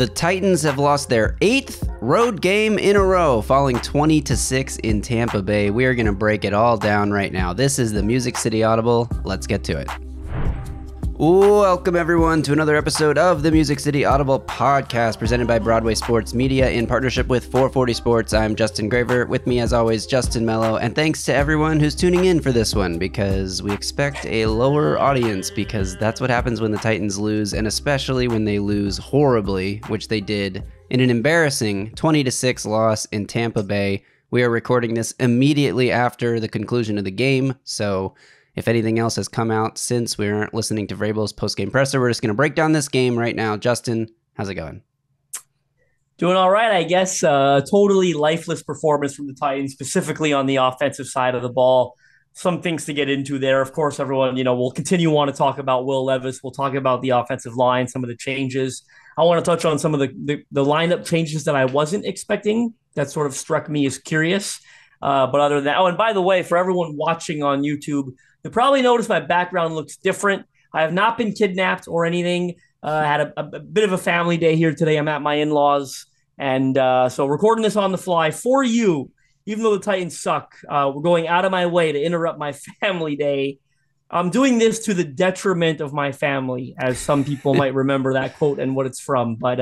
The Titans have lost their 8th road game in a row, falling 20-6 in Tampa Bay. We are going to break it all down right now. This is the Music City Audible. Let's get to it. Welcome, everyone, to another episode of the Music City Audible Podcast, presented by Broadway Sports Media in partnership with 440 Sports. I'm Justin Graver. With me, as always, Justin Melo. And thanks to everyone who's tuning in for this one, because we expect a lower audience, because that's what happens when the Titans lose, and especially when they lose horribly, which they did in an embarrassing 20-6 loss in Tampa Bay. We are recording this immediately after the conclusion of the game, so if anything else has come out since we aren't listening to Vrabel's post-game presser, we're just going to break down this game right now. Justin, how's it going? Doing all right, I guess. Totally lifeless performance from the Titans, specifically on the offensive side of the ball. Some things to get into there. Of course, everyone, we'll continue on to talk about Will Levis. We'll talk about the offensive line, some of the changes. I want to touch on some of the lineup changes that I wasn't expecting that sort of struck me as curious. But other than that, and by the way, for everyone watching on YouTube, you'll probably notice my background looks different. I have not been kidnapped or anything. I had a bit of a family day here today. I'm at my in-laws. And so recording this on the fly for you, even though the Titans suck, we're going out of my way to interrupt my family day. I'm doing this to the detriment of my family, as some people might remember that quote and what it's from. But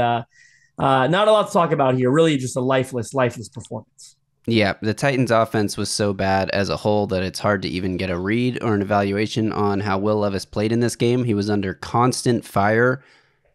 not a lot to talk about here. Really just a lifeless performance. Yeah, the Titans offense was so bad as a whole that it's hard to even get a read or an evaluation on how Will Levis played in this game. He was under constant fire,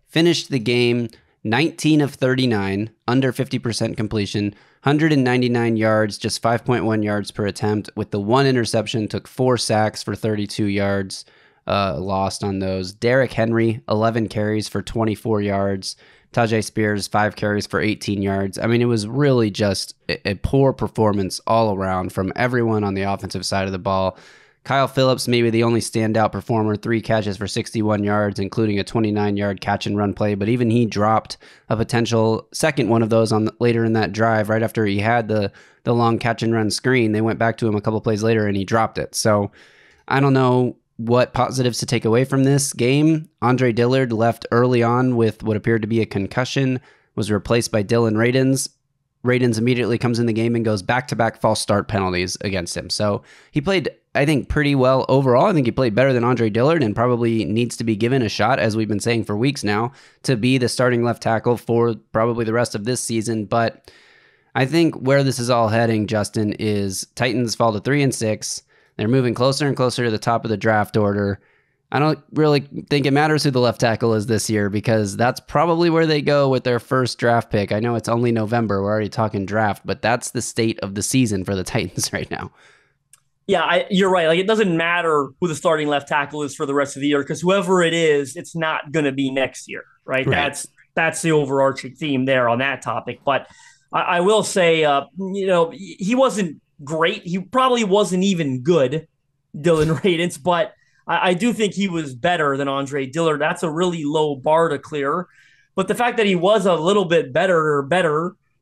finished the game 19 of 39, under 50% completion, 199 yards, just 5.1 yards per attempt, with the one interception, took 4 sacks for 32 yards, lost on those. Derrick Henry, 11 carries for 24 yards. Tajay Spears, 5 carries for 18 yards. I mean, it was really just a poor performance all around from everyone on the offensive side of the ball. Kyle Phillips, maybe the only standout performer, 3 catches for 61 yards, including a 29-yard catch-and-run play. But even he dropped a potential second one of those later in that drive, right after he had the long catch-and-run screen. They went back to him a couple plays later, and he dropped it. So I don't know what positives to take away from this game. Andre Dillard left early on with what appeared to be a concussion, was replaced by Dylan Radins. Radins immediately comes in the game and goes back-to-back false start penalties against him. So he played, I think, pretty well overall. I think he played better than Andre Dillard and probably needs to be given a shot, as we've been saying for weeks now, to be the starting left tackle for probably the rest of this season. But I think where this is all heading, Justin, is Titans fall to 3-6. They're moving closer and closer to the top of the draft order. I don't really think it matters who the left tackle is this year, because that's probably where they go with their first draft pick. I know it's only November. We're already talking draft, but that's the state of the season for the Titans right now. Yeah, you're right. Like, it doesn't matter who the starting left tackle is for the rest of the year, because whoever it is, it's not going to be next year, right? That's the overarching theme there on that topic. But I will say, he wasn't great. He probably wasn't even good, Dylan Radins, but I do think he was better than Andre Dillard. That's a really low bar to clear. But the fact that he was a little bit better,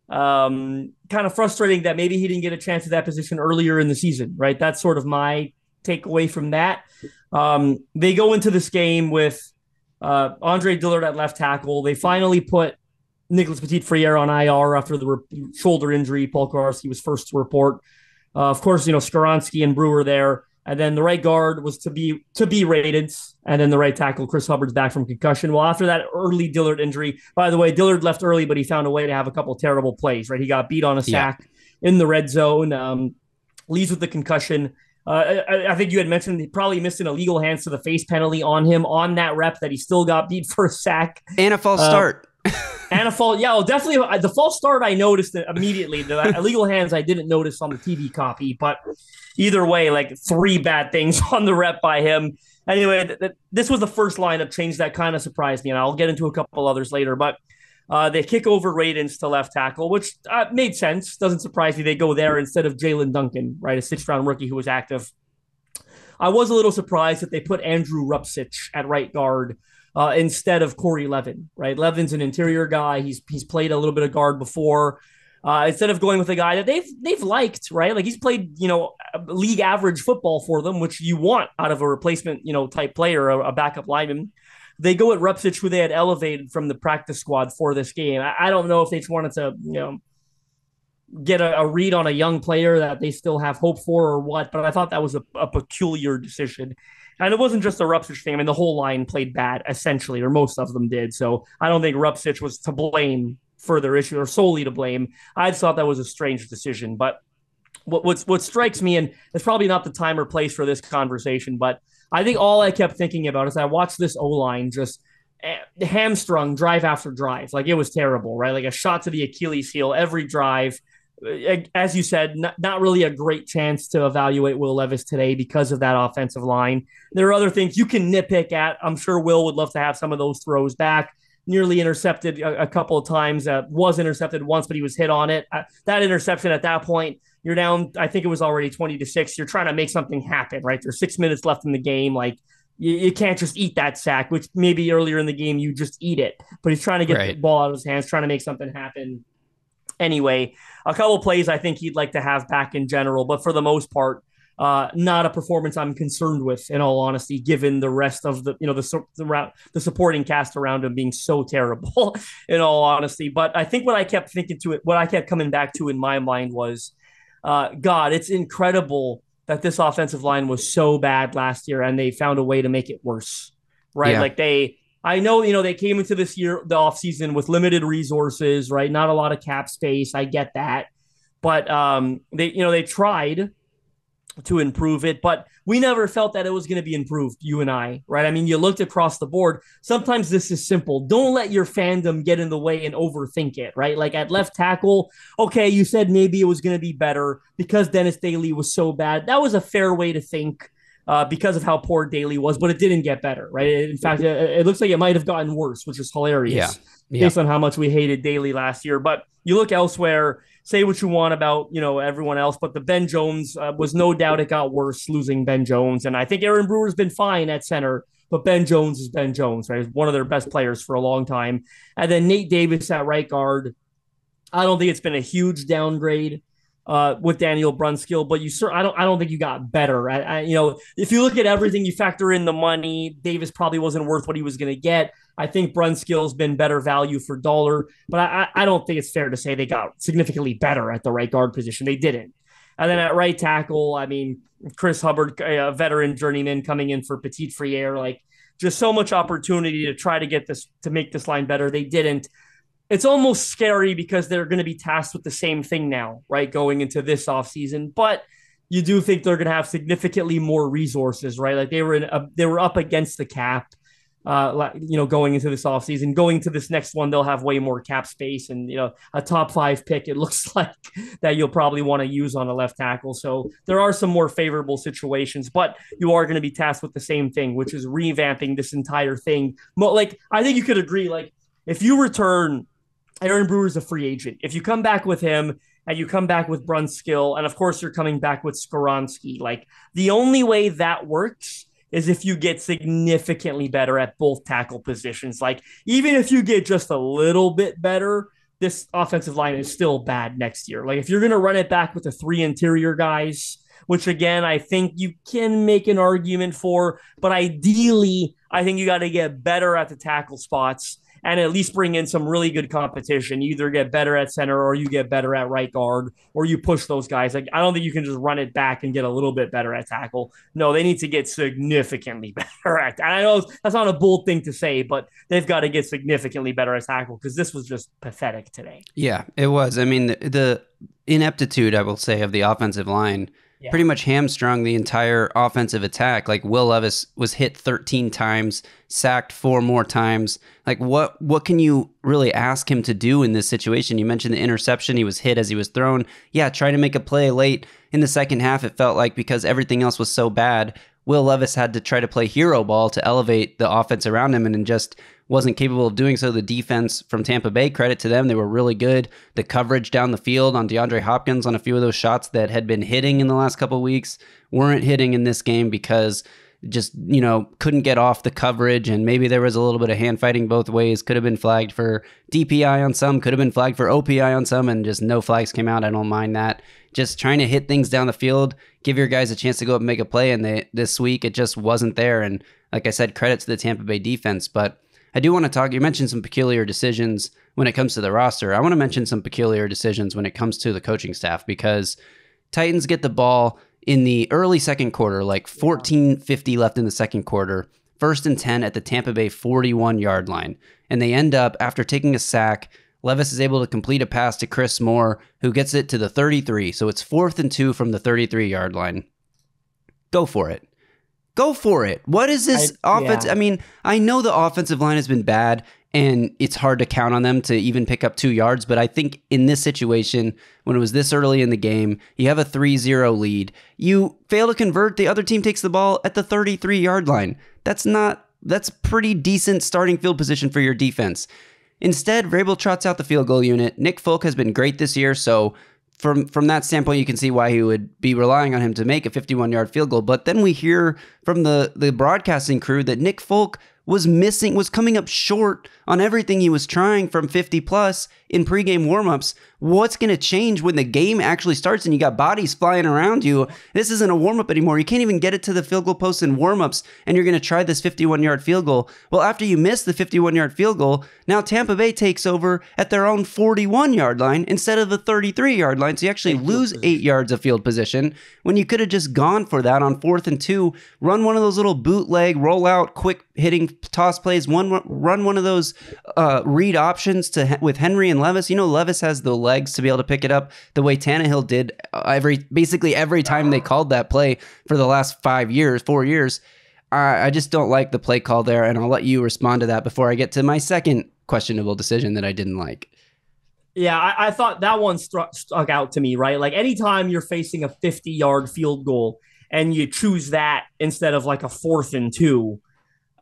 kind of frustrating that maybe he didn't get a chance at that position earlier in the season, right? That's sort of my takeaway from that. They go into this game with Andre Dillard at left tackle. They finally put Nicholas Petit-Frere on IR after the shoulder injury. Paul Kowarski was first to report. Of course, Skoronski and Brewer there. And then the right guard was to be Radins. And then the right tackle, Chris Hubbard's back from concussion. Well, after that early Dillard injury, by the way, Dillard left early, but he found a way to have a couple of terrible plays, right? He got beat on a sack in the red zone, leaves with the concussion. I think you had mentioned he probably missed an illegal hands to the face penalty on him on that rep that he still got beat for a sack. And a false start. And a false, definitely. The false start I noticed immediately. The illegal hands I didn't notice on the TV copy, but either way, like 3 bad things on the rep by him. Anyway, this was the first lineup change that kind of surprised me, and I'll get into a couple others later. But they kick over Radins to left tackle, which made sense. Doesn't surprise me. They go there instead of Jalen Duncan, right, a 6th-round rookie who was active. I was a little surprised that they put Andrew Rupcich at right guard instead of Corey Levin, right? Levin's an interior guy. He's played a little bit of guard before. Instead of going with a guy that they've liked, right? Like, he's played, league average football for them, which you want out of a replacement, type player, a backup lineman. they go at Rupsich, who they had elevated from the practice squad for this game. I don't know if they just wanted to, get a read on a young player that they still have hope for or what, but I thought that was a peculiar decision. And it wasn't just a Rupsich thing. I mean, the whole line played bad, essentially, or most of them did. So I don't think Rupsich was to blame for their issue or solely to blame. I thought that was a strange decision. But what strikes me, and it's probably not the time or place for this conversation, but I think all I kept thinking about is I watched this O-line just hamstrung drive after drive. Like, it was terrible, right? Like a shot to the Achilles heel every drive. As you said, not really a great chance to evaluate Will Levis today because of that offensive line. There are other things you can nitpick at. I'm sure Will would love to have some of those throws back. Nearly intercepted a couple of times. Was intercepted once, but he was hit on it. That interception at that point, you're down, I think it was already 20-6. You're trying to make something happen, right? There's 6 minutes left in the game. Like, you can't just eat that sack, which maybe earlier in the game you just eat it. But he's trying to get the ball out of his hands, trying to make something happen. Anyway, a couple plays I think he'd like to have back in general, but for the most part, not a performance I'm concerned with, in all honesty, given the rest of the supporting cast around him being so terrible, in all honesty. But I think what I kept coming back to in my mind was, God, it's incredible that this offensive line was so bad last year and they found a way to make it worse, right? Yeah. Like I know, they came into this year, the offseason, with limited resources, right? Not a lot of cap space. I get that. But they tried to improve it, but we never felt that it was going to be improved, you and I, right? I mean, you looked across the board. Sometimes this is simple. Don't let your fandom get in the way and overthink it, right? Like at left tackle, okay, you said maybe it was going to be better because Dennis Daly was so bad. That was a fair way to think. Because of how poor Daly was, but it didn't get better, right? In fact, it looks like it might have gotten worse, which is hilarious based on how much we hated Daly last year. But you look elsewhere, say what you want about, everyone else, but the Ben Jones was no doubt it got worse losing Ben Jones. And I think Aaron Brewer's been fine at center, but Ben Jones is Ben Jones, right? He's one of their best players for a long time. And then Nate Davis at right guard. I don't think it's been a huge downgrade with Daniel Brunskill, but I don't think you got better. If you look at everything, you factor in the money, Davis probably wasn't worth what he was going to get. I think Brunskill's been better value for dollar, but I don't think it's fair to say they got significantly better at the right guard position. They didn't. And then at right tackle, I mean, Chris Hubbard, a veteran journeyman coming in for Petit Friere, like just so much opportunity to try to make this line better. They didn't. It's almost scary because they're going to be tasked with the same thing now, right, going into this offseason. But you do think they're going to have significantly more resources, right? Like they were up against the cap, going into this offseason. Going to this next one, they'll have way more cap space and, a top 5 pick, it looks like, that you'll probably want to use on a left tackle. So there are some more favorable situations, but you are going to be tasked with the same thing, which is revamping this entire thing. Like, I think you could agree, like, if you return Aaron Brewer's a free agent. If you come back with him and you come back with Brunskill, and of course you're coming back with Skoronski, like the only way that works is if you get significantly better at both tackle positions. Like even if you get just a little bit better, this offensive line is still bad next year. Like if you're going to run it back with the 3 interior guys, which again, I think you can make an argument for, but ideally I think you got to get better at the tackle spots and at least bring in some really good competition. You either get better at center or you get better at right guard or you push those guys. Like, I don't think you can just run it back and get a little bit better at tackle. No, they need to get significantly better at that. I know that's not a bold thing to say, but they've got to get significantly better at tackle because this was just pathetic today. Yeah, it was. I mean, the ineptitude, I will say, of the offensive line pretty much hamstrung the entire offensive attack. Like Will Levis was hit 13 times, sacked 4 more times. Like what can you really ask him to do in this situation? You mentioned the interception. He was hit as he was thrown. Yeah, trying to make a play late in the second half. It felt like because everything else was so bad, Will Levis had to try to play hero ball to elevate the offense around him and just wasn't capable of doing so. The defense from Tampa Bay, credit to them, they were really good. The coverage down the field on DeAndre Hopkins on a few of those shots that had been hitting in the last couple of weeks weren't hitting in this game because just, couldn't get off the coverage, and maybe there was a little bit of hand fighting both ways. Could have been flagged for DPI on some, could have been flagged for OPI on some, and just no flags came out. I don't mind that. Just trying to hit things down the field, give your guys a chance to go up and make a play, and this week it just wasn't there. And like I said, credit to the Tampa Bay defense. But I do want to talk, you mentioned some peculiar decisions when it comes to the roster. I want to mention some peculiar decisions when it comes to the coaching staff, because Titans get the ball in the early second quarter, like 14:50 left in the second quarter, 1st and 10 at the Tampa Bay 41-yard line. And they end up, after taking a sack, Levis is able to complete a pass to Chris Moore, who gets it to the 33. So it's 4th and 2 from the 33-yard line. Go for it. Go for it. What is this offense? Yeah. I mean, I know the offensive line has been bad, and it's hard to count on them to even pick up 2 yards. But I think in this situation, when it was this early in the game, you have a 3-0 lead. You fail to convert. The other team takes the ball at the 33-yard line. That's pretty decent starting field position for your defense. Instead, Vrabel trots out the field goal unit. Nick Folk has been great this year, so from that standpoint, you can see why he would be relying on him to make a 51-yard field goal. But then we hear from the broadcasting crew that Nick Folk was coming up short on everything he was trying from 50+ in pregame warmups. What's going to change when the game actually starts and you got bodies flying around you? This isn't a warmup anymore. You can't even get it to the field goal post in warmups, and you're going to try this 51-yard field goal. Well, after you miss the 51-yard field goal, now Tampa Bay takes over at their own 41-yard line instead of the 33-yard line, so you actually lose 8 yards of field position when you could have just gone for that on 4th and 2, run one of those little bootleg, roll out, quick hitting toss plays, run one of those read options with Henry and Levis. You know, Levis has the legs to be able to pick it up the way Tannehill did basically every time they called that play for the last 4 years. I just don't like the play call there, and I'll let you respond to that before I get to my second questionable decision that I didn't like. Yeah, I thought that one stuck out to me, right? Like anytime you're facing a 50-yard field goal and you choose that instead of like a 4th and 2,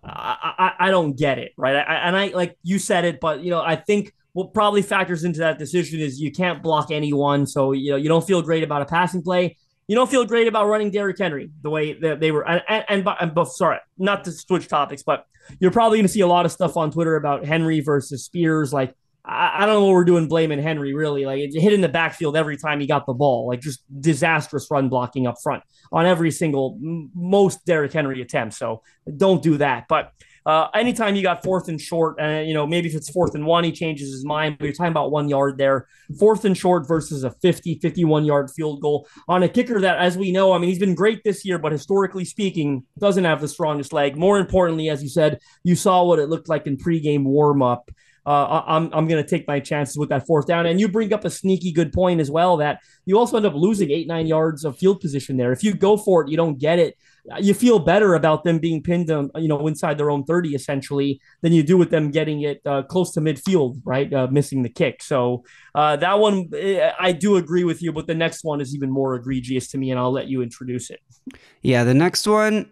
I don't get it, right? I like you said it, but I think what probably factors into that decision is you can't block anyone, so you don't feel great about a passing play. You don't feel great about running Derrick Henry the way that they were. And sorry, not to switch topics, but you're probably going to see a lot of stuff on Twitter about Henry versus Spears. Like, I don't know what we're doing blaming Henry, really. Like, it hit in the backfield every time he got the ball. Like, just disastrous run blocking up front on every single, most Derrick Henry attempts. So don't do that. But anytime you got 4th and short, maybe if it's 4th and 1, he changes his mind, but you're talking about 1 yard there. 4th and short versus a 51-yard field goal on a kicker that, as we know, I mean, he's been great this year, but historically speaking, doesn't have the strongest leg. More importantly, as you said, you saw what it looked like in pregame warm-up. I'm going to take my chances with that 4th down. And you bring up a sneaky good point as well, that you also end up losing 8-9 yards of field position there. If you go for it, you don't get it. You feel better about them being pinned, inside their own 30 essentially than you do with them getting it close to midfield, right? Missing the kick. So that one, I do agree with you, but the next one is even more egregious to me, and I'll let you introduce it. Yeah, the next one,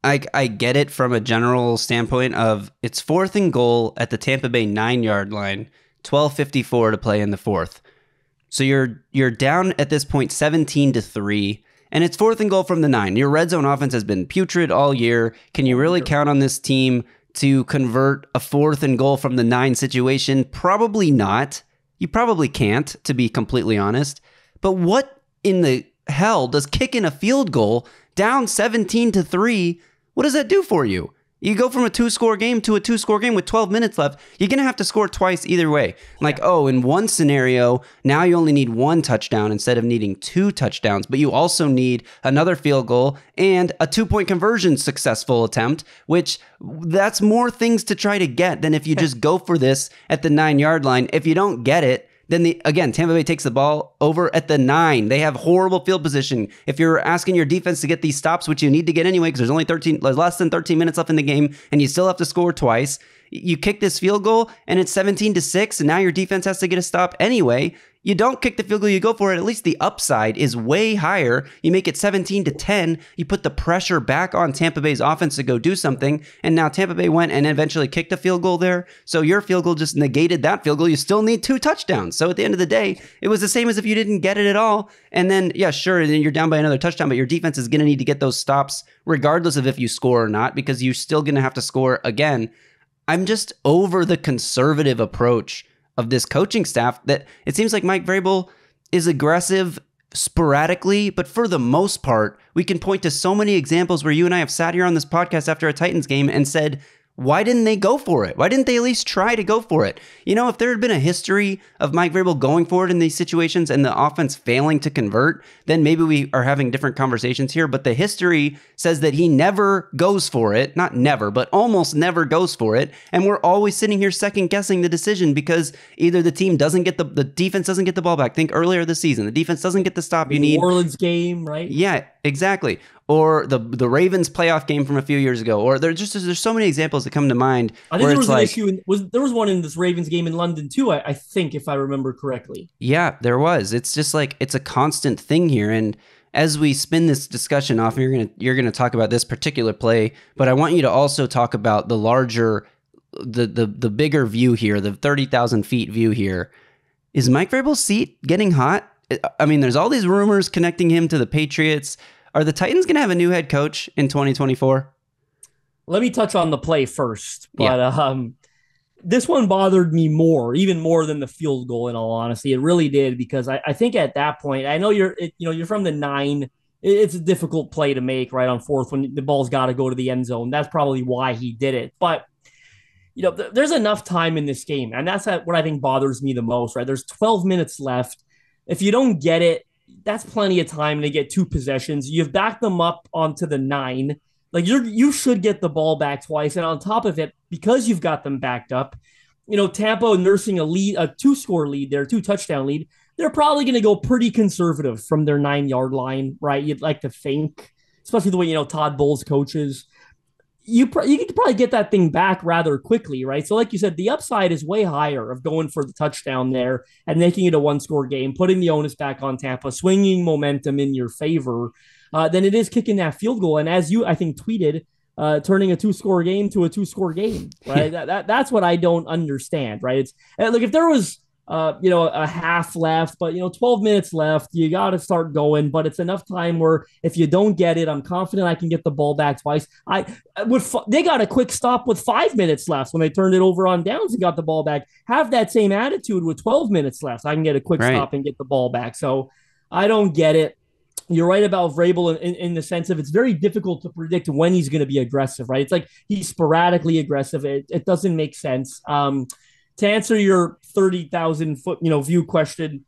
I get it from a general standpoint of it's 4th and goal at the Tampa Bay 9-yard line, 12:54 to play in the 4th. So you're down at this point 17-3, and it's 4th and goal from the 9. Your red zone offense has been putrid all year. Can you really count on this team to convert a 4th and goal from the 9 situation? Probably not. You probably can't, to be completely honest. But what in the hell does kicking a field goal down 17-3? What does that do for you? You go from a 2-score game to a 2-score game with 12 minutes left. You're going to have to score twice either way. Like, in one scenario, now you only need 1 touchdown instead of needing 2 touchdowns, but you also need another field goal and a 2-point conversion successful attempt, which that's more things to try to get than if you just go for this at the 9-yard line. If you don't get it, then Tampa Bay takes the ball over at the 9. They have horrible field position. If you're asking your defense to get these stops, which you need to get anyway, because there's less than 13 minutes left in the game, and you still have to score twice, you kick this field goal, and it's 17-6, and now your defense has to get a stop anyway. You don't kick the field goal, you go for it. At least the upside is way higher. You make it 17-10. You put the pressure back on Tampa Bay's offense to go do something. And now Tampa Bay went and eventually kicked a field goal there. So your field goal just negated that field goal. You still need 2 touchdowns. So at the end of the day, it was the same as if you didn't get it at all. And then, yeah, sure, then you're down by another touchdown, but your defense is going to need to get those stops regardless of if you score or not, because you're still going to have to score again. I'm just over the conservative approach of this coaching staff that it seems like Mike Vrabel is aggressive sporadically, but for the most part, we can point to so many examples where you and I have sat here on this podcast after a Titans game and said, why didn't they go for it? Why didn't they at least try to go for it? You know, if there had been a history of Mike Vrabel going for it in these situations and the offense failing to convert, then maybe we are having different conversations here. But the history says that he never goes for it. Not never, but almost never goes for it. And we're always sitting here second guessing the decision because either the team doesn't get the defense doesn't get the ball back. Think earlier this season, the defense doesn't get the stop you need. New Orleans game, right? Yeah, exactly. Or the Ravens playoff game from a few years ago, or there's so many examples that come to mind. I think there was an issue. There was one in this Ravens game in London too. I think, if I remember correctly. Yeah, there was. It's just like it's a constant thing here. And as we spin this discussion off, you're gonna talk about this particular play, but I want you to also talk about the larger, the bigger view here, the 30,000 feet view here. Is Mike Vrabel's seat getting hot? I mean, there's all these rumors connecting him to the Patriots. Are the Titans going to have a new head coach in 2024? Let me touch on the play first. But this one bothered me even more than the field goal, in all honesty. It really did, because I think at that point, I know you're from the 9. It's a difficult play to make right on 4th when the ball's got to go to the end zone. That's probably why he did it. But there's enough time in this game, and that's what I think bothers me the most, right? There's 12 minutes left. If you don't get it, that's plenty of time to get 2 possessions. You've backed them up onto the 9. Like you should get the ball back twice. And on top of it, because you've got them backed up, Tampa nursing a 2-score lead there, 2-touchdown lead. They're probably going to go pretty conservative from their 9-yard line, right? You'd like to think, especially the way, Todd Bowles coaches. You could probably get that thing back rather quickly, right? So like you said, the upside is way higher of going for the touchdown there and making it a 1-score game, putting the onus back on Tampa, swinging momentum in your favor, than it is kicking that field goal. And as you, I think, tweeted, turning a 2-score game to a 2-score game, right? That's what I don't understand, right? It's look, if there was a half left, but 12 minutes left, you got to start going. But it's enough time where if you don't get it, I'm confident I can get the ball back twice. They got a quick stop with 5 minutes left when they turned it over on downs and got the ball back. Have that same attitude with 12 minutes left. I can get a quick stop and get the ball back. So I don't get it. You're right about Vrabel in the sense of it's very difficult to predict when he's going to be aggressive, right? It's like he's sporadically aggressive. It doesn't make sense. To answer your 30,000 foot, view question,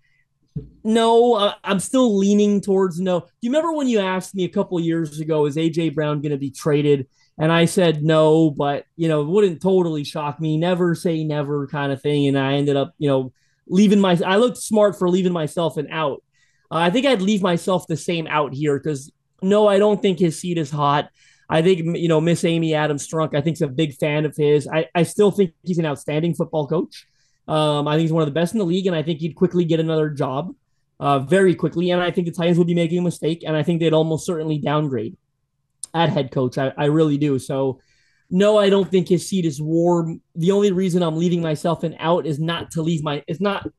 no, I'm still leaning towards no. Do you remember when you asked me a couple of years ago, is A.J. Brown going to be traded? And I said no, but, it wouldn't totally shock me. Never say never kind of thing. And I ended up, I looked smart for leaving myself an out. I think I'd leave myself the same out here because, no, I don't think his seat is hot. I think, Miss Amy Adams Strunk, I think, is a big fan of his. I still think he's an outstanding football coach. I think he's one of the best in the league, and I think he'd quickly get another job very quickly. And I think the Titans would be making a mistake, and I think they'd almost certainly downgrade at head coach. I really do. So, no, I don't think his seat is warm. The only reason I'm leaving myself an out is not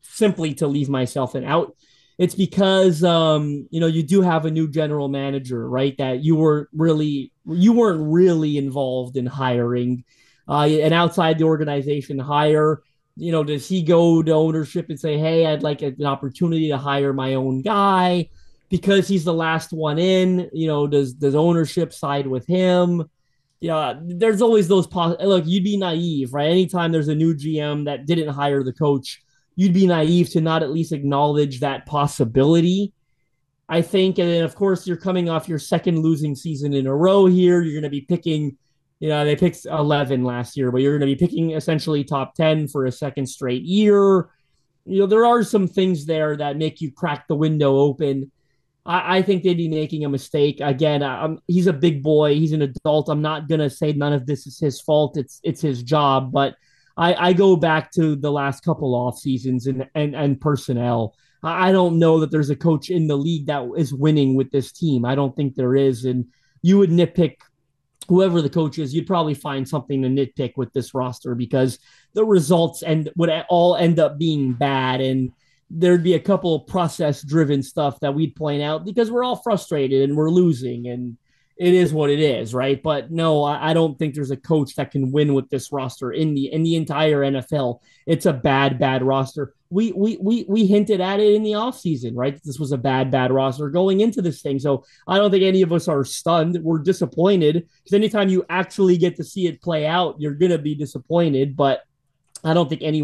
simply to leave myself an out. It's because, you do have a new general manager, right? That you weren't really involved in hiring an outside the organization hire. Does he go to ownership and say, hey, I'd like an opportunity to hire my own guy because he's the last one in? Does ownership side with him? There's always those look, you'd be naive, right? Anytime there's a new GM that didn't hire the coach, you'd be naive to not at least acknowledge that possibility, I think. And then, of course, you're coming off your second losing season in a row here. You're going to be picking, they picked 11 last year, but you're going to be picking essentially top 10 for a second straight year. There are some things there that make you crack the window open. I think they'd be making a mistake. Again, he's a big boy. He's an adult. I'm not going to say none of this is his fault. It's his job, but I go back to the last couple off seasons and personnel. I don't know that there's a coach in the league that is winning with this team. I don't think there is. And you would nitpick whoever the coach is. You'd probably find something to nitpick with this roster because the results would all end up being bad. And there'd be a couple of process driven stuff that we'd point out because we're all frustrated and we're losing. And it is what it is, right? But no, I don't think there's a coach that can win with this roster in the entire NFL. It's a bad roster. We hinted at it in the offseason, right? This was a bad roster going into this thing. So I don't think any of us are stunned. We're disappointed because anytime you actually get to see it play out, you're gonna be disappointed. But I don't think any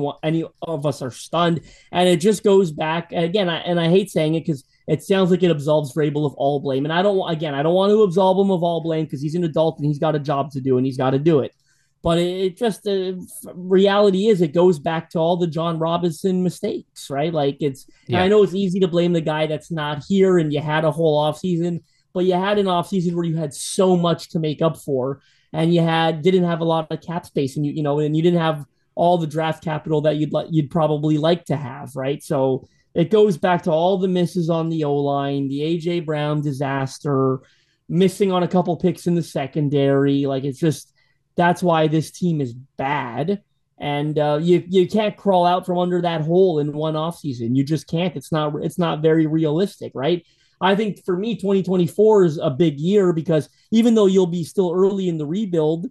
of us are stunned, and it just goes back again. I hate saying it because it sounds like it absolves Vrabel of all blame, and I don't want to absolve him of all blame because he's an adult and he's got a job to do and he's got to do it. But it just reality is it goes back to all the John Robinson mistakes, right? Like I know it's easy to blame the guy that's not here, and you had a whole offseason, but you had an offseason where you had so much to make up for, and you didn't have a lot of cap space, and you didn't have all the draft capital that you'd probably like to have, right? So it goes back to all the misses on the O-line, the A.J. Brown disaster, missing on a couple picks in the secondary. Like it's just that's why this team is bad. And you can't crawl out from under that hole in one offseason. You just can't. It's not very realistic, right? I think for me, 2024 is a big year because even though you'll be still early in the rebuild,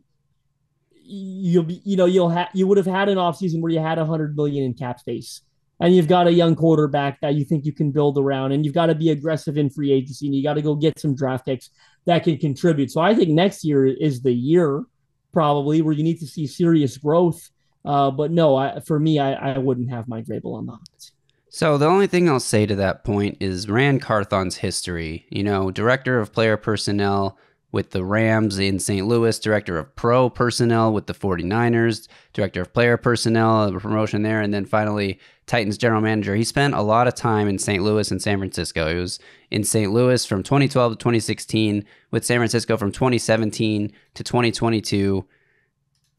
you would have had an offseason where you had $100 million in cap space, and you've got a young quarterback that you think you can build around, and you've got to be aggressive in free agency, and you got to go get some draft picks that can contribute. So I think next year is the year probably where you need to see serious growth. But no, for me, I wouldn't have Mike Vrabel on the offense. So the only thing I'll say to that point is Ran Carthon's history. Director of player personnel with the Rams in St. Louis, director of pro personnel with the 49ers, director of player personnel, a promotion there, and then finally Titans general manager. He spent a lot of time in St. Louis and San Francisco. He was in St. Louis from 2012 to 2016, with San Francisco from 2017 to 2022.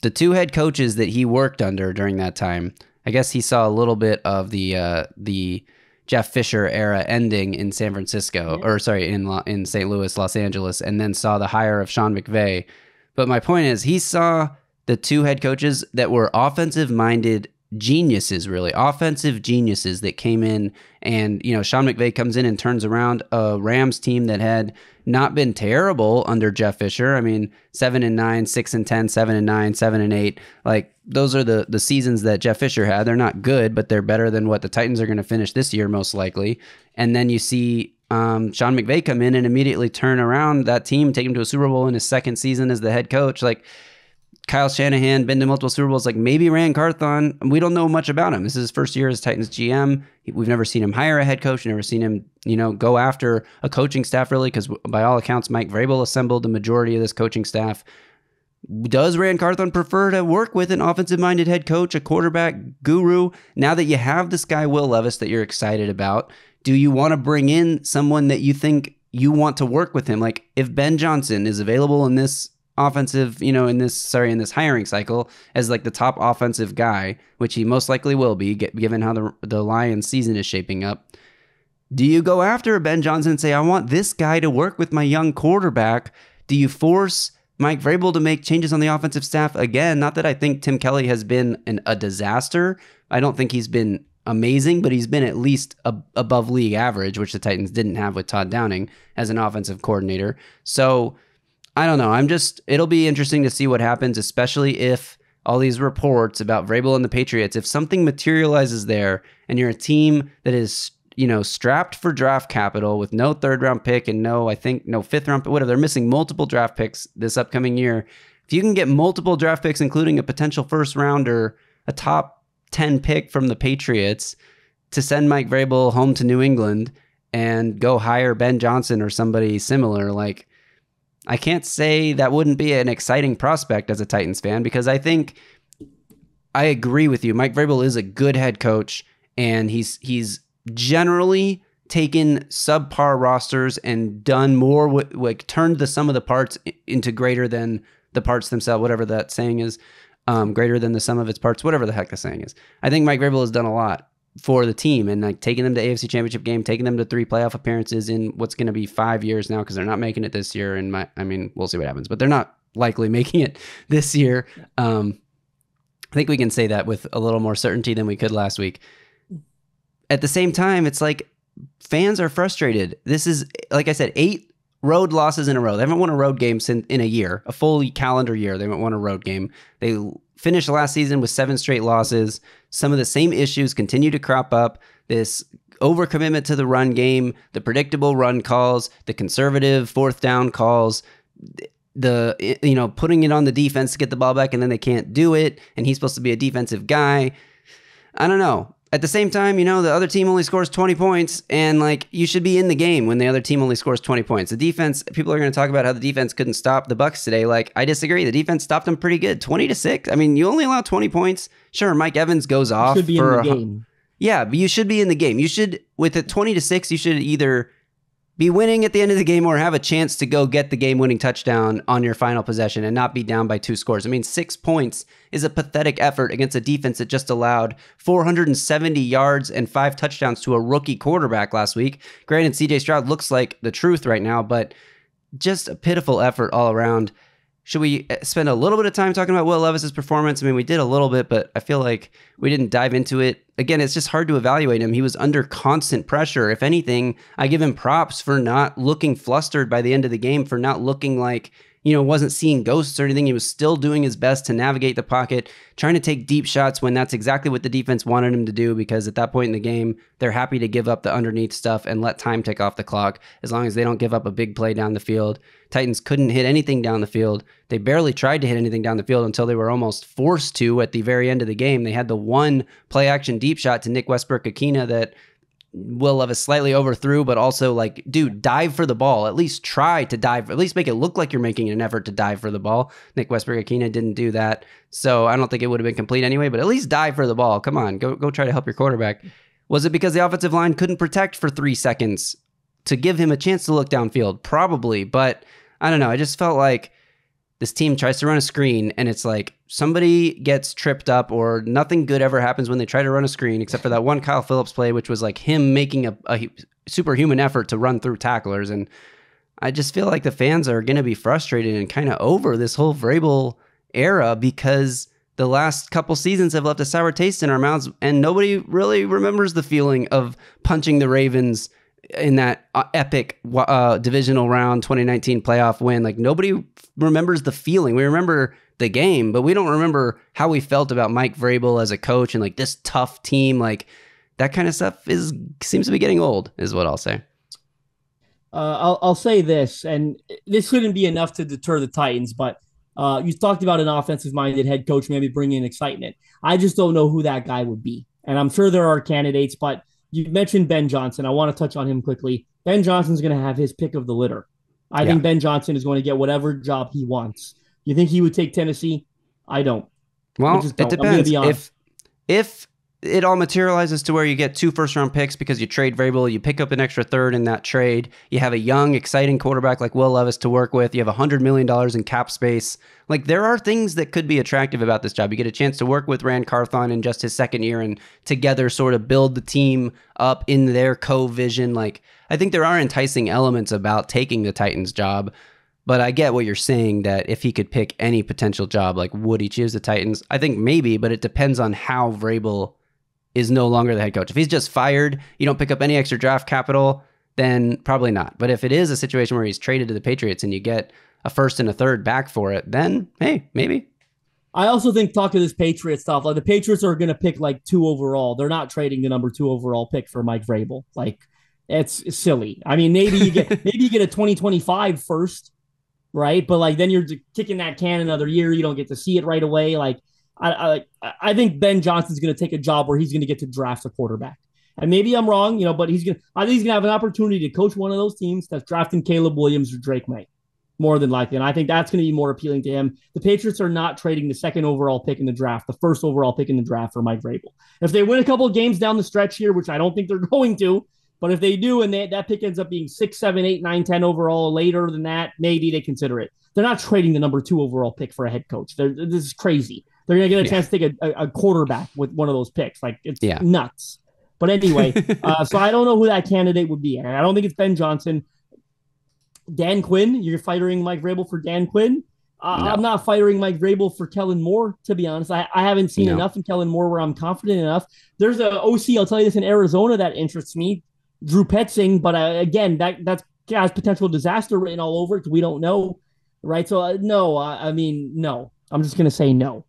The two head coaches that he worked under during that time, I guess he saw a little bit of the Jeff Fisher era ending in San Francisco, in St. Louis, Los Angeles, and then saw the hire of Sean McVay. But my point is, he saw the two head coaches that were offensive-minded geniuses, really, offensive geniuses that came in, and Sean McVay comes in and turns around a Rams team that had not been terrible under Jeff Fisher. I mean, 7-9, 6-10, 7-9, 7-8. Like those are the seasons that Jeff Fisher had. They're not good, but they're better than what the Titans are going to finish this year, most likely. And then you see Sean McVay come in and immediately turn around that team, take him to a Super Bowl in his second season as the head coach. Like Kyle Shanahan, been to multiple Super Bowls, like maybe Ran Carthon. We don't know much about him. This is his first year as Titans GM. We've never seen him hire a head coach. Never seen him, go after a coaching staff really, because by all accounts, Mike Vrabel assembled the majority of this coaching staff. Does Ran Carthon prefer to work with an offensive-minded head coach, a quarterback guru? Now that you have this guy, Will Levis, that you're excited about, do you want to bring in someone that you think you want to work with him? Like if Ben Johnson is available in this offensive, in this hiring cycle as like the top offensive guy, which he most likely will be, given how the Lions season is shaping up. Do you go after Ben Johnson and say, I want this guy to work with my young quarterback? Do you force Mike Vrabel to make changes on the offensive staff again? Not that I think Tim Kelly has been a disaster. I don't think he's been amazing, but he's been at least above league average, which the Titans didn't have with Todd Downing as an offensive coordinator. So I don't know. It'll be interesting to see what happens, especially if all these reports about Vrabel and the Patriots, if something materializes there and you're a team that is, strapped for draft capital with no third round pick and no fifth round pick, whatever. They're missing multiple draft picks this upcoming year. If you can get multiple draft picks, including a potential first rounder, a top 10 pick from the Patriots to send Mike Vrabel home to New England and go hire Ben Johnson or somebody similar, like, I can't say that wouldn't be an exciting prospect as a Titans fan, because I think I agree with you. Mike Vrabel is a good head coach, and he's generally taken subpar rosters and done more turned the sum of the parts into greater than the parts themselves, whatever that saying is, greater than the sum of its parts, whatever the heck the saying is. I think Mike Vrabel has done a lot for the team, and like taking them to AFC Championship game, taking them to 3 playoff appearances in what's going to be 5 years now, because they're not making it this year. And we'll see what happens, but they're not likely making it this year. I think we can say that with a little more certainty than we could last week. At the same time, it's like fans are frustrated. This is, like I said, 8 road losses in a row. They haven't won a road game in a year, a full calendar year. They haven't won a road game. They finished last season with 7 straight losses. Some of the same issues continue to crop up. This overcommitment to the run game, the predictable run calls, the conservative fourth down calls, the putting it on the defense to get the ball back and then they can't do it. And he's supposed to be a defensive guy. I don't know. At the same time, the other team only scores 20 points, and you should be in the game when the other team only scores 20 points. The defense, people are going to talk about how the defense couldn't stop the Bucs today. I disagree. The defense stopped them pretty good, 20-6. I mean, you only allow 20 points. Sure, Mike Evans goes off. You should be in the game. Yeah, but you should be in the game. You should, with a 20-6, you should either be winning at the end of the game or have a chance to go get the game-winning touchdown on your final possession and not be down by 2 scores. I mean, 6 points is a pathetic effort against a defense that just allowed 470 yards and 5 touchdowns to a rookie quarterback last week. Granted, CJ Stroud looks like the truth right now, but just a pitiful effort all around. Should we spend a little bit of time talking about Will Levis's performance? I mean, we did a little bit, but I feel like we didn't dive into it. Again, it's just hard to evaluate him. He was under constant pressure. If anything, I give him props for not looking flustered by the end of the game, for not looking like, wasn't seeing ghosts or anything. He was still doing his best to navigate the pocket, trying to take deep shots when that's exactly what the defense wanted him to do, because at that point in the game, they're happy to give up the underneath stuff and let time tick off the clock as long as they don't give up a big play down the field. Titans couldn't hit anything down the field. They barely tried to hit anything down the field until they were almost forced to at the very end of the game. They had the one play-action deep shot to Nick Westbrook-Akina that Will Levis slightly overthrew, but also dude, dive for the ball. At least try to dive. At least make it look like you're making an effort to dive for the ball. Nick Westbrook-Akina didn't do that, so I don't think it would have been complete anyway, but at least dive for the ball. Come on, go try to help your quarterback. Was it because the offensive line couldn't protect for 3 seconds to give him a chance to look downfield? Probably, but I don't know. I just felt like this team tries to run a screen, and it's like somebody gets tripped up or nothing good ever happens when they try to run a screen, except for that one Kyle Phillips play, which was him making a superhuman effort to run through tacklers. And I just feel like the fans are going to be frustrated and kind of over this whole Vrabel era because the last couple seasons have left a sour taste in our mouths, and nobody really remembers the feeling of punching the Ravens in that epic divisional round 2019 playoff win. Nobody remembers the feeling. We remember the game, but we don't remember how we felt about Mike Vrabel as a coach and this tough team. That kind of stuff seems to be getting old, is what I'll say. I'll say this, and this shouldn't be enough to deter the Titans, but you talked about an offensive-minded head coach maybe bringing excitement. I just don't know who that guy would be, and I'm sure there are candidates, but you mentioned Ben Johnson. I want to touch on him quickly. Ben Johnson's going to have his pick of the litter. I think Ben Johnson is going to get whatever job he wants. You think he would take Tennessee? I don't. Well, it depends. If it all materializes to where you get 2 first-round picks because you trade Vrabel, you pick up an extra third in that trade, you have a young, exciting quarterback like Will Levis to work with, you have $100 million in cap space. There are things that could be attractive about this job. You get a chance to work with Rand Carthon in just his second year and together sort of build the team up in their co-vision. I think there are enticing elements about taking the Titans job, but I get what you're saying that if he could pick any potential job, would he choose the Titans? I think maybe, but it depends on how Vrabel is no longer the head coach. If he's just fired, you don't pick up any extra draft capital, then probably not. But if it is a situation where he's traded to the Patriots and you get a first and a third back for it, then hey, maybe. I also think talk to this Patriot stuff. The Patriots are going to pick 2 overall. They're not trading the number 2 overall pick for Mike Vrabel. It's silly. I mean, maybe you get a 2025 first, right? But then you're kicking that can another year. You don't get to see it right away. I think Ben Johnson's going to take a job where he's going to get to draft a quarterback. And maybe I'm wrong, but I think he's going to have an opportunity to coach one of those teams that's drafting Caleb Williams or Drake May, more than likely. And I think that's going to be more appealing to him. The Patriots are not trading the 2nd overall pick in the draft, the 1st overall pick in the draft for Mike Vrabel. If they win a couple of games down the stretch here, which I don't think they're going to, but if they do and that pick ends up being 6, 7, 8, 9, 10 overall later than that, maybe they consider it. They're not trading the number 2 overall pick for a head coach. This is crazy. They're going to get a chance to take a quarterback with one of those picks. It's nuts. But anyway, so I don't know who that candidate would be. And I don't think it's Ben Johnson. Dan Quinn, you're firing Mike Vrabel for Dan Quinn? No. I'm not firing Mike Vrabel for Kellen Moore, to be honest. I haven't seen enough in Kellen Moore where I'm confident enough. There's a OC, I'll tell you this, in Arizona that interests me, Drew Petzing. But again, that's has potential disaster written all over it. We don't know, right? So no, I mean, no. I'm just going to say no.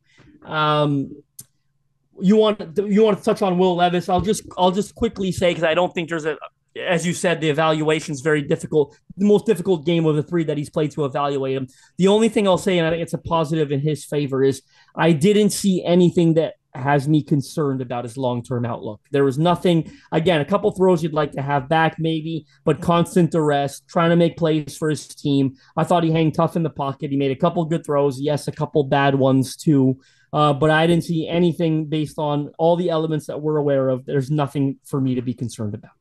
You want to touch on Will Levis? I'll just quickly say, because I don't think there's a, as you said, the evaluation is very difficult. The most difficult game of the three that he's played to evaluate him. The only thing I'll say, and I think it's a positive in his favor, is I didn't see anything that has me concerned about his long-term outlook. There was nothing, again, a couple throws you'd like to have back maybe, but constant duress, trying to make plays for his team. I thought he hung tough in the pocket. He made a couple good throws. Yes, a couple bad ones too. But I didn't see anything based on all the elements that we're aware of. There's nothing for me to be concerned about.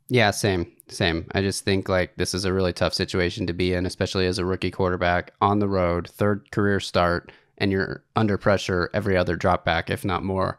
Yeah, same. I just think like this is a really tough situation to be in, especially as a rookie quarterback on the road, third career start, and you're under pressure every other drop back, if not more.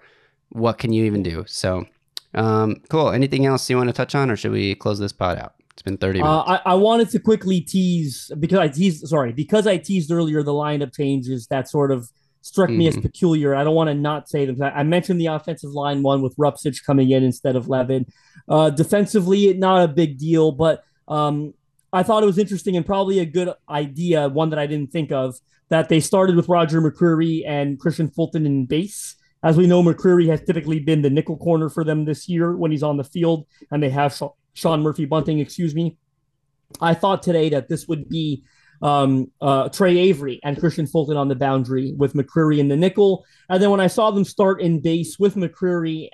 What can you even do? So, cool. Anything else you want to touch on, or should we close this pod out? It's been 30 minutes. I wanted to quickly tease, because I teased earlier the lineup changes that sort of struck me as peculiar. I don't want to not say them. I mentioned the offensive line one with Rupsich coming in instead of Levin. Defensively, not a big deal, but I thought it was interesting and probably a good idea, one that I didn't think of, that they started with Roger McCreary and Christian Fulton in base. As we know, McCreary has typically been the nickel corner for them this year when he's on the field, and they have Sean Murphy-Bunting, I thought today that this would be Trey Avery and Christian Fulton on the boundary with McCreary in the nickel. And then when I saw them start in base with McCreary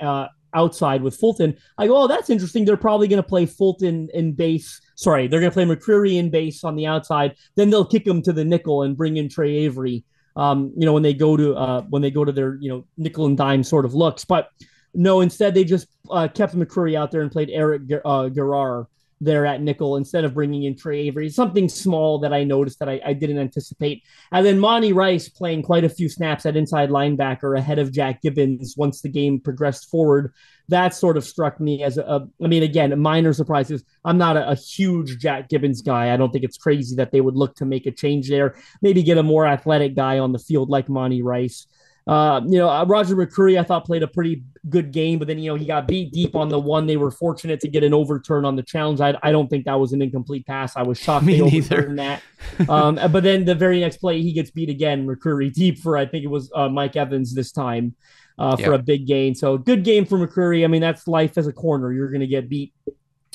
outside with Fulton, I go, oh, that's interesting. They're probably going to play Fulton in base. Sorry, they're going to play McCreary in base on the outside. Then they'll kick him to the nickel and bring in Trey Avery. When they go to their nickel and dime sort of looks. But no, instead they just kept McCreary out there and played Eric Garrar there at nickel instead of bringing in Trey Avery. Something small that I noticed that I didn't anticipate. And then Monty Rice playing quite a few snaps at inside linebacker ahead of Jack Gibbons once the game progressed forward. That sort of struck me as again, minor surprises. I'm not a huge Jack Gibbons guy. I don't think it's crazy that they would look to make a change there. Maybe get a more athletic guy on the field like Monty Rice. Roger McCreary, I thought, played a pretty good game, but then, he got beat deep on the one. They were fortunate to get an overturn on the challenge. I don't think that was an incomplete pass. I was shocked they overturned that. But then the very next play, he gets beat again, McCreary, deep for, I think it was Mike Evans this time for a big gain. So good game for McCreary. I mean, that's life as a corner. You're going to get beat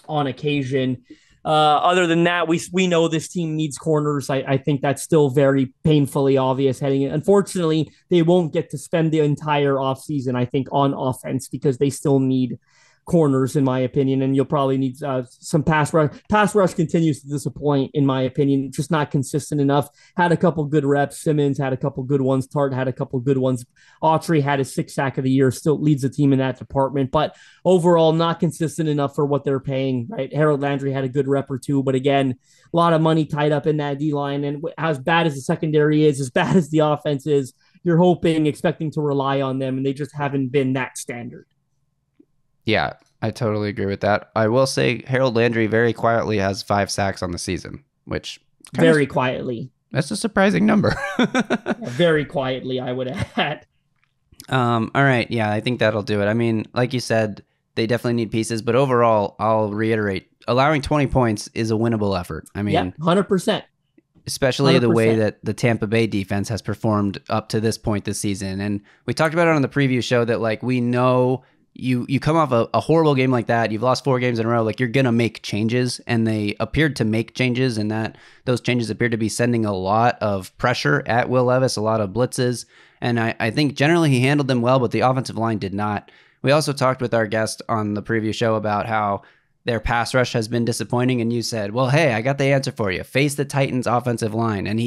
on occasion. Other than that, we know this team needs corners. I think that's still very painfully obvious heading in. Unfortunately, they won't get to spend the entire offseason, I think, on offense because they still need corners, in my opinion, and you'll probably need some pass rush. Pass rush continues to disappoint, in my opinion, just not consistent enough. Had a couple good reps. Simmons had a couple good ones. Tart had a couple good ones. Autry had his 6th sack of the year, still leads the team in that department, but overall not consistent enough for what they're paying, right? Harold Landry had a good rep or two, but again, a lot of money tied up in that D-line, and as bad as the secondary is, as bad as the offense is, you're expecting to rely on them, and they just haven't been that standard. Yeah, I totally agree with that. I will say Harold Landry very quietly has 5 sacks on the season, which very quietly. That's a surprising number. Very quietly, I would add. All right. Yeah, I think that'll do it. I mean, like you said, they definitely need pieces, but overall, I'll reiterate, allowing 20 points is a winnable effort. I mean, 100%. Especially 100%. The way that the Tampa Bay defense has performed up to this point this season. And we talked about it on the preview show that, like, we know you come off a horrible game like that, you've lost 4 games in a row, like, you're going to make changes, and they appeared to make changes, and that those changes appeared to be sending a lot of pressure at Will Levis, a lot of blitzes, and I think generally he handled them well, but the offensive line did not. We also talked with our guest on the preview show about how their pass rush has been disappointing, and you said, well, hey, I got the answer for you. Face the Titans offensive line. And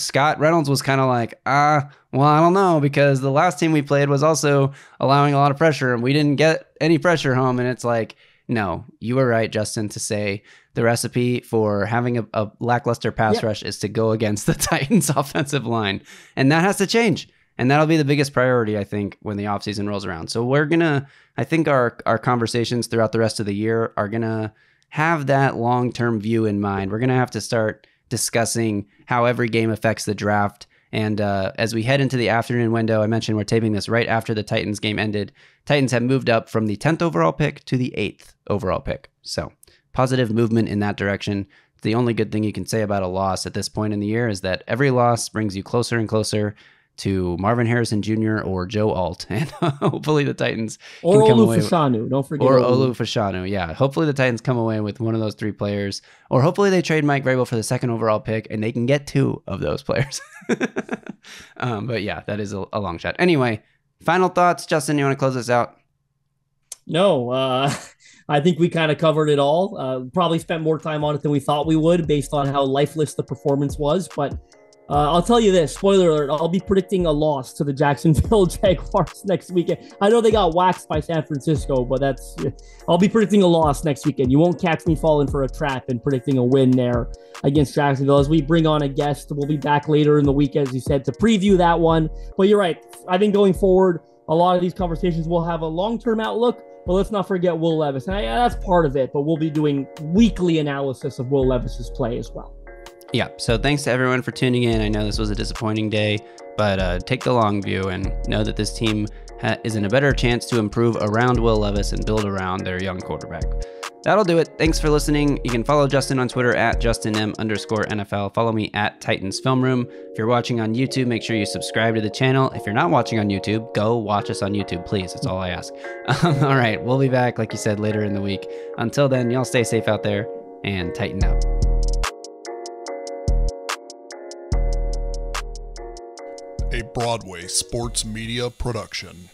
Scott Reynolds was kind of like, well, I don't know, because the last team we played was also allowing a lot of pressure, and we didn't get any pressure home. And it's like, no, you were right, Justin, to say the recipe for having a lackluster pass rush is to go against the Titans offensive line. And that has to change. And that'll be the biggest priority, I think, when the offseason rolls around. So I think our conversations throughout the rest of the year are going to have that long-term view in mind. We're going to have to start discussing how every game affects the draft. And as we head into the afternoon window, I mentioned we're taping this right after the Titans game ended. Titans have moved up from the 10th overall pick to the 8th overall pick. So positive movement in that direction. The only good thing you can say about a loss at this point in the year is that every loss brings you closer and closer to Marvin Harrison Jr. or Joe Alt, and hopefully the Titans or can come Olu away Fashanu. Don't forget or Olu Fashanu. Yeah, hopefully the Titans come away with one of those 3 players, or hopefully they trade Mike Vrabel for the 2nd overall pick and they can get 2 of those players. But yeah, that is a long shot. Anyway, final thoughts, Justin. You want to close this out? No, I think we kind of covered it all. Probably spent more time on it than we thought we would based on how lifeless the performance was. But I'll tell you this, spoiler alert, I'll be predicting a loss to the Jacksonville Jaguars next weekend. I know they got waxed by San Francisco, but I'll be predicting a loss next weekend. You won't catch me falling for a trap and predicting a win there against Jacksonville. As we bring on a guest, we'll be back later in the week, as you said, to preview that one. But you're right. I think going forward, a lot of these conversations will have a long-term outlook. But let's not forget Will Levis. And that's part of it, but we'll be doing weekly analysis of Will Levis's play as well. Yeah, so thanks to everyone for tuning in. I know this was a disappointing day, but take the long view and know that this team is in a better chance to improve around Will Levis and build around their young quarterback. That'll do it. Thanks for listening. You can follow Justin on Twitter at JustinM_NFL. Follow me at Titans Film Room. If you're watching on YouTube, make sure you subscribe to the channel. If you're not watching on YouTube, go watch us on YouTube, please. That's all I ask. All right, we'll be back, like you said, later in the week. Until then, y'all stay safe out there and tighten out. A Broadway sports media production.